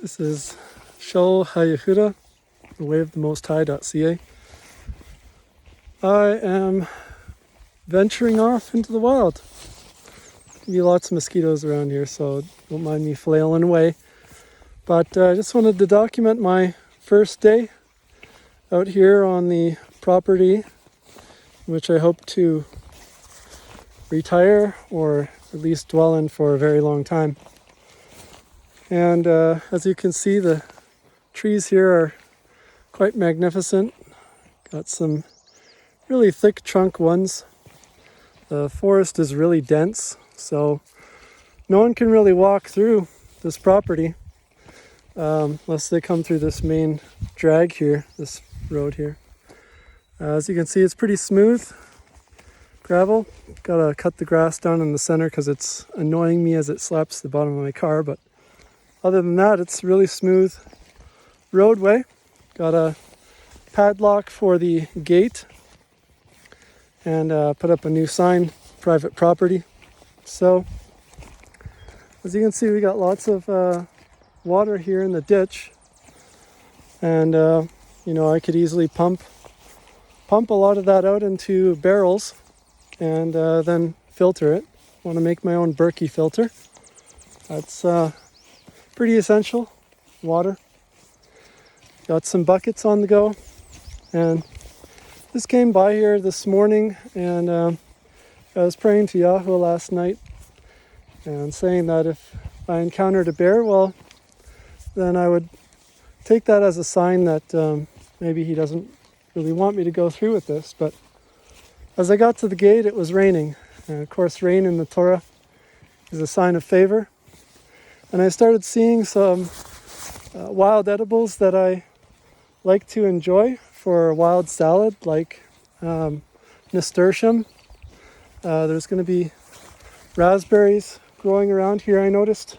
This is YaHUAH, the way of the Most High.ca. I am venturing off into the wild. There'll be lots of mosquitoes around here, so don't mind me flailing away. But I just wanted to document my first day out here on the property, which I hope to retire or at least dwell in for a very long time. And as you can see, the trees here are quite magnificent. Got some really thick trunk ones. The forest is really dense, so no one can really walk through this property unless they come through this main drag here, this road here. As you can see, it's pretty smooth gravel. Gotta cut the grass down in the center because it's annoying me as it slaps the bottom of my car, but other than that, it's really smooth roadway. Got a padlock for the gate and put up a new sign, private property. So as you can see, we got lots of water here in the ditch, and I could easily pump a lot of that out into barrels and then filter it. I want to make my own Berkey filter. That's pretty essential. Water. Got some buckets on the go, and just came by here this morning, and I was praying to YaHUAH last night and saying that if I encountered a bear, well, then I would take that as a sign that maybe he doesn't really want me to go through with this. But as I got to the gate, it was raining, and of course rain in the Turah is a sign of favor. And I started seeing some wild edibles that I like to enjoy for a wild salad, like nasturtium. There's going to be raspberries growing around here, I noticed.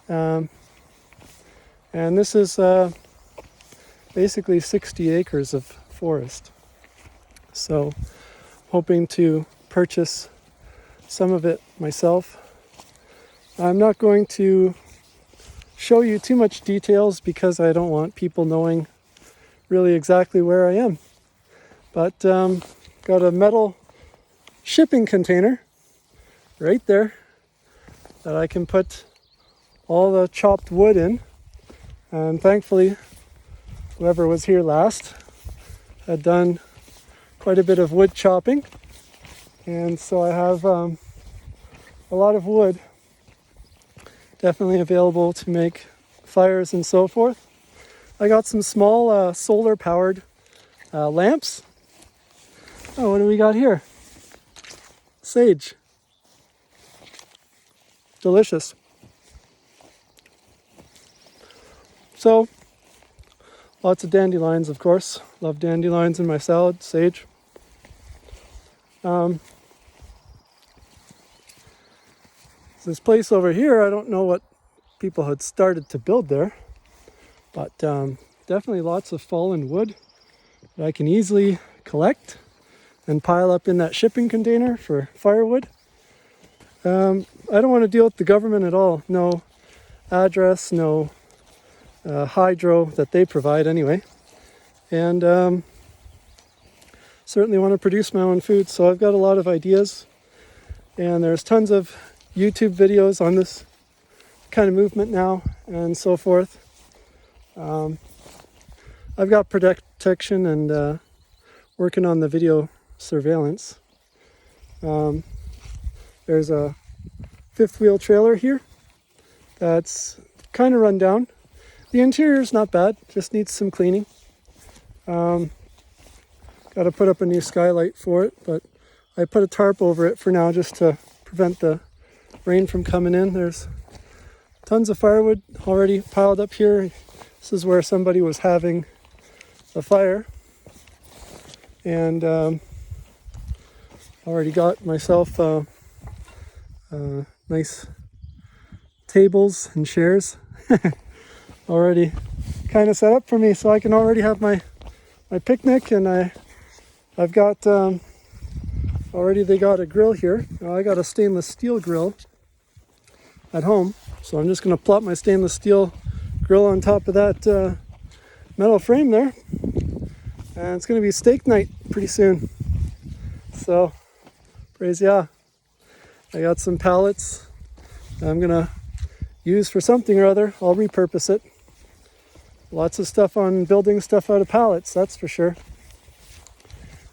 And this is basically 60 acres of forest. So hoping to purchase some of it myself. I'm not going to show you too much details because I don't want people knowing really exactly where I am. But got a metal shipping container right there that I can put all the chopped wood in. And thankfully, whoever was here last had done quite a bit of wood chopping. And so I have a lot of wood definitely available to make fires and so forth. I got some small solar powered lamps. Oh, what do we got here? Sage. Delicious. So, lots of dandelions, of course. Love dandelions in my salad. Sage. This place over here, I don't know what people had started to build there, but definitely lots of fallen wood that I can easily collect and pile up in that shipping container for firewood. I don't want to deal with the government at all. No address, no hydro that they provide anyway. And certainly want to produce my own food, so I've got a lot of ideas, and there's tons of YouTube videos on this kind of movement now and so forth. I've got protection and working on the video surveillance. There's a fifth wheel trailer here that's kind of run down. The interior is not bad, just needs some cleaning. Got to put up a new skylight for it, but I put a tarp over it for now just to prevent the rain from coming in. There's tons of firewood already piled up here. This is where somebody was having a fire, and already got myself nice tables and chairs already kind of set up for me, so I can already have my picnic. And I've got already, they got a grill here. I got a stainless steel grill at home, so I'm just going to plop my stainless steel grill on top of that metal frame there. And it's going to be steak night pretty soon. So, praise Yah. I got some pallets I'm going to use for something or other. I'll repurpose it. Lots of stuff on building stuff out of pallets, that's for sure.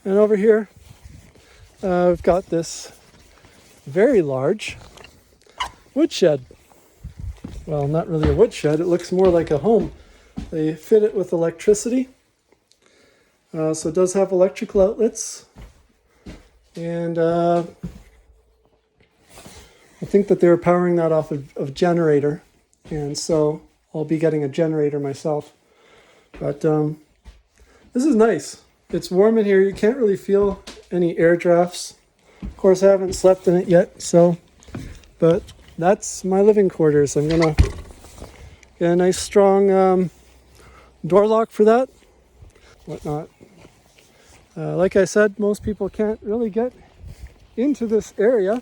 And over here, we've got this very large woodshed. Well, not really a woodshed. It looks more like a home. They fit it with electricity. So it does have electrical outlets. And I think that they were powering that off of generator. And so I'll be getting a generator myself. But this is nice. It's warm in here. You can't really feel any air drafts. Of course, I haven't slept in it yet, but that's my living quarters. I'm gonna get a nice strong door lock for that, whatnot. Like I said, most people can't really get into this area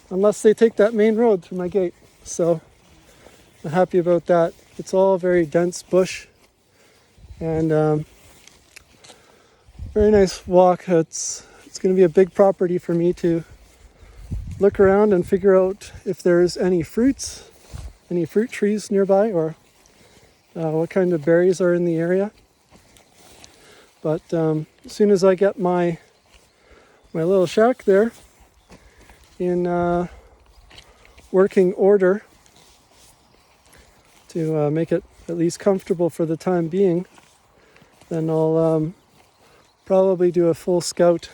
unless they take that main road through my gate. So I'm happy about that. It's all very dense bush and very nice walk. It's going to be a big property for me to look around and figure out if there's any fruit trees nearby, or what kind of berries are in the area. But as soon as I get my little shack there in working order to make it at least comfortable for the time being, then I'll probably do a full scout,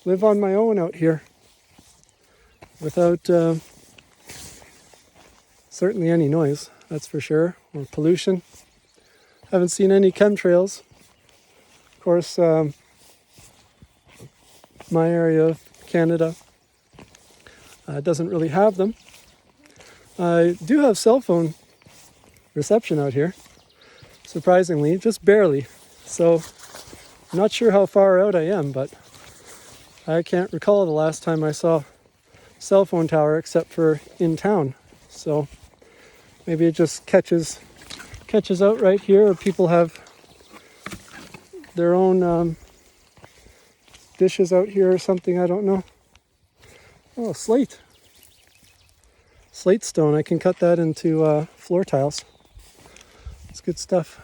live on my own out here without certainly any noise, that's for sure, or pollution. Haven't seen any chemtrails. Of course, my area of Canada doesn't really have them. I do have cell phone reception out here, surprisingly, just barely. So I'm not sure how far out I am, but I can't recall the last time I saw a cell phone tower except for in town. So maybe it just catches out right here, or people have their own dishes out here or something, I don't know. Oh, slate stone. I can cut that into floor tiles. It's good stuff.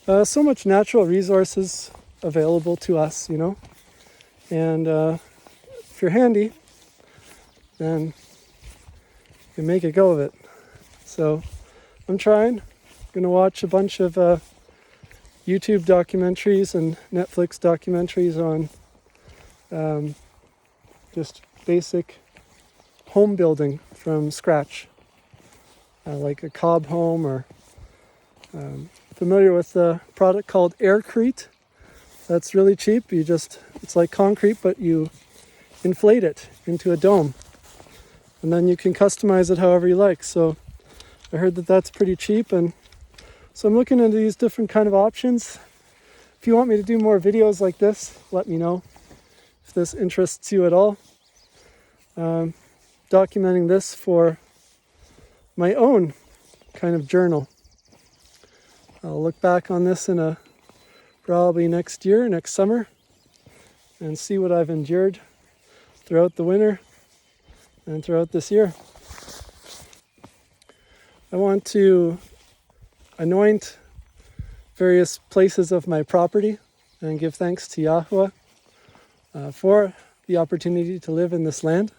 So much natural resources available to us, you know. And if you're handy, then you can make a go of it. So I'm trying. I'm going to watch a bunch of YouTube documentaries and Netflix documentaries on just basic home building from scratch, like a cob home, or familiar with a product called Aircrete. That's really cheap. It's like concrete, but you inflate it into a dome, and then you can customize it however you like. So I heard that that's pretty cheap, and so I'm looking into these different kind of options. If you want me to do more videos like this, let me know if this interests you at all. Documenting this for my own kind of journal. I'll look back on this in probably next summer, and see what I've endured throughout the winter and throughout this year. I want to anoint various places of my property and give thanks to YaHUAH for the opportunity to live in this land.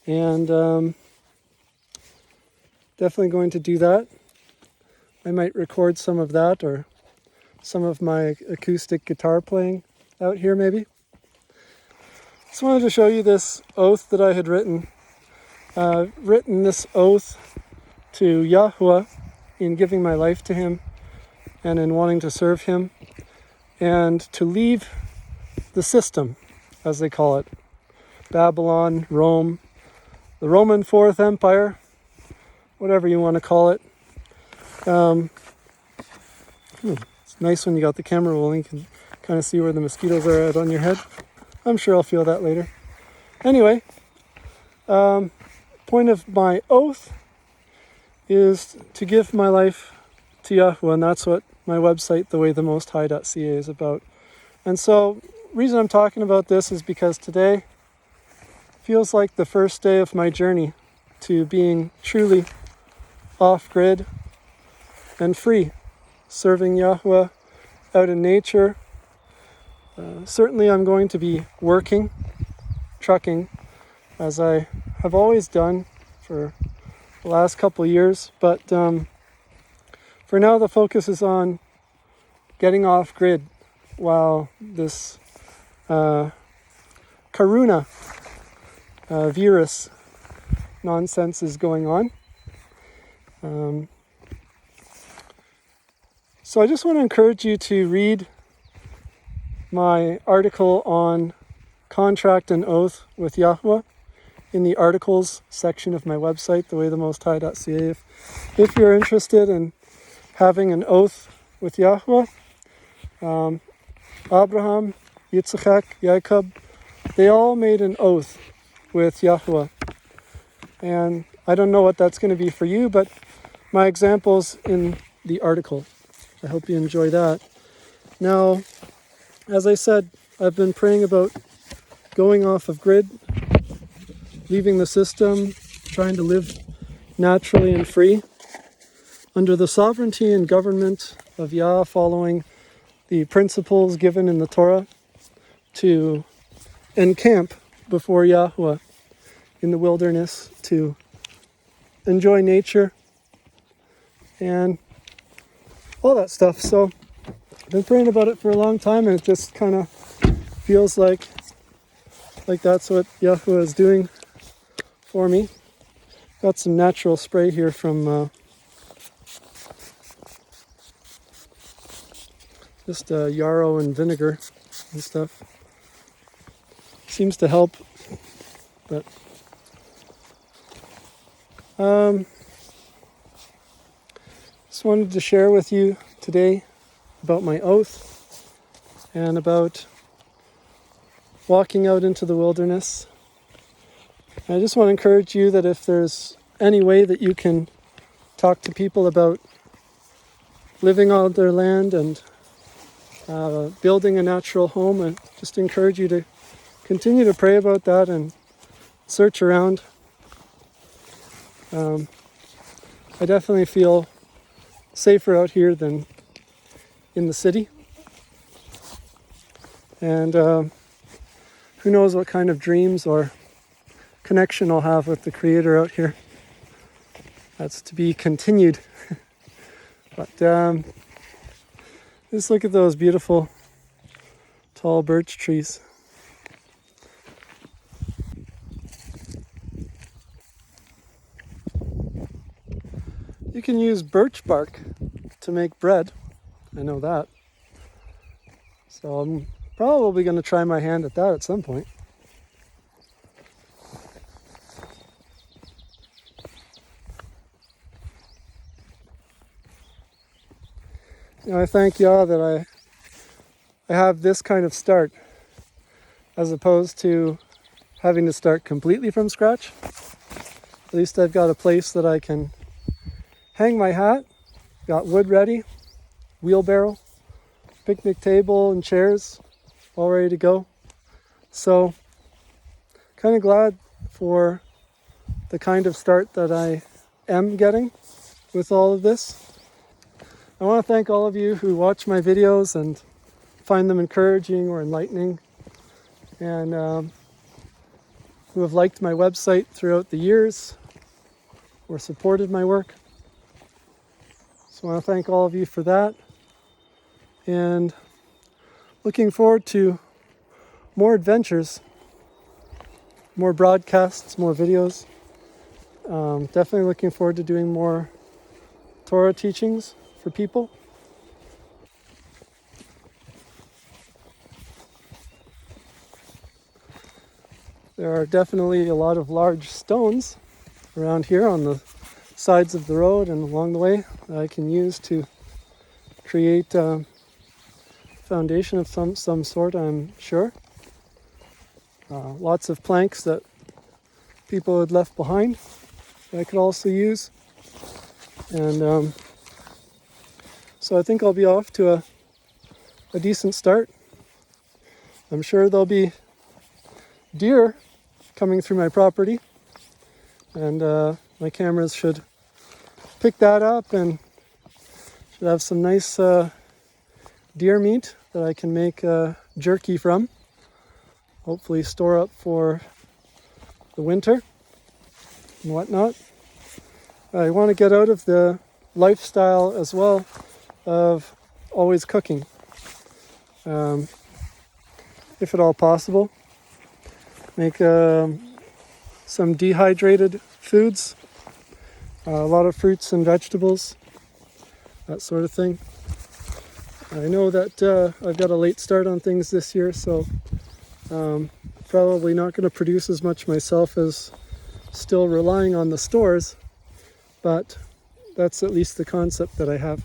And definitely going to do that. I might record some of that, or some of my acoustic guitar playing out here maybe. Just wanted to show you this oath that I had written. Written this oath to YaHUAH in giving my life to him and in wanting to serve him and to leave the system, as they call it. Babylon, Rome, the Roman Fourth Empire, whatever you want to call it. It's nice when you got the camera rolling, you can kind of see where the mosquitoes are at on your head. I'm sure I'll feel that later. Anyway, point of my oath is to give my life to YaHUAH, and that's what my website, thewaythemosthigh.ca, is about. And so, the reason I'm talking about this is because today feels like the first day of my journey to being truly off-grid and free, serving YaHUAH out in nature. Certainly I'm going to be working, trucking, as I have always done for the last couple of years, but for now the focus is on getting off-grid while this Karuna virus nonsense is going on. So I just want to encourage you to read my article on contract and oath with YaHUAH in the articles section of my website, thewaythemosthigh.ca. If you're interested in having an oath with YaHUAH, Abrahaym, Yitzchak, Jacob, they all made an oath with YaHUAH. And I don't know what that's going to be for you, but my example's in the article. I hope you enjoy that. Now, as I said, I've been praying about going off of grid, leaving the system, trying to live naturally and free under the sovereignty and government of Yah, following the principles given in the Torah to encamp before YaHUAH in the wilderness, to enjoy nature and all that stuff. So I've been praying about it for a long time, and it just kind of feels like that's what YaHUAH is doing for me. Got some natural spray here from just yarrow and vinegar and stuff. Seems to help, but just wanted to share with you today about my oath and about walking out into the wilderness. I just want to encourage you that if there's any way that you can talk to people about living on their land and building a natural home, I just encourage you to continue to pray about that and search around. I definitely feel safer out here than in the city. And who knows what kind of dreams or connection I'll have with the Creator out here. That's to be continued. But just look at those beautiful tall birch trees. You can use birch bark to make bread. I know that. So I'm probably going to try my hand at that at some point. You know, I thank Yah that I have this kind of start, as opposed to having to start completely from scratch. At least I've got a place that I can hang my hat, got wood ready, wheelbarrow, picnic table and chairs all ready to go. So kind of glad for the kind of start that I am getting with all of this. I want to thank all of you who watch my videos and find them encouraging or enlightening, and who have liked my website throughout the years or supported my work. So I want to thank all of you for that, and looking forward to more adventures, more broadcasts, more videos. Definitely looking forward to doing more Torah teachings for people. There are definitely a lot of large stones around here on the sides of the road and along the way that I can use to create a foundation of some sort, I'm sure. Lots of planks that people had left behind that I could also use. And so I think I'll be off to a decent start. I'm sure there'll be deer coming through my property, and my cameras should pick that up and should have some nice deer meat that I can make jerky from. Hopefully store up for the winter and whatnot. I want to get out of the lifestyle as well of always cooking, if at all possible. Make some dehydrated foods, a lot of fruits and vegetables, that sort of thing. I know that I've got a late start on things this year, so probably not going to produce as much myself as still relying on the stores, but that's at least the concept that I have.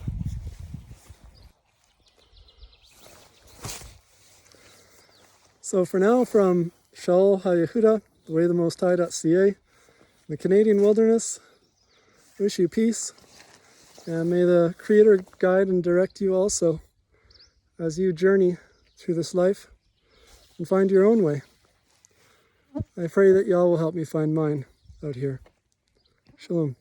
So for now, from YaHUAH, thewaythemosthigh.ca, the Canadian wilderness, wish you peace, and may the Creator guide and direct you also as you journey through this life and find your own way. I pray that y'all will help me find mine out here. Shalom.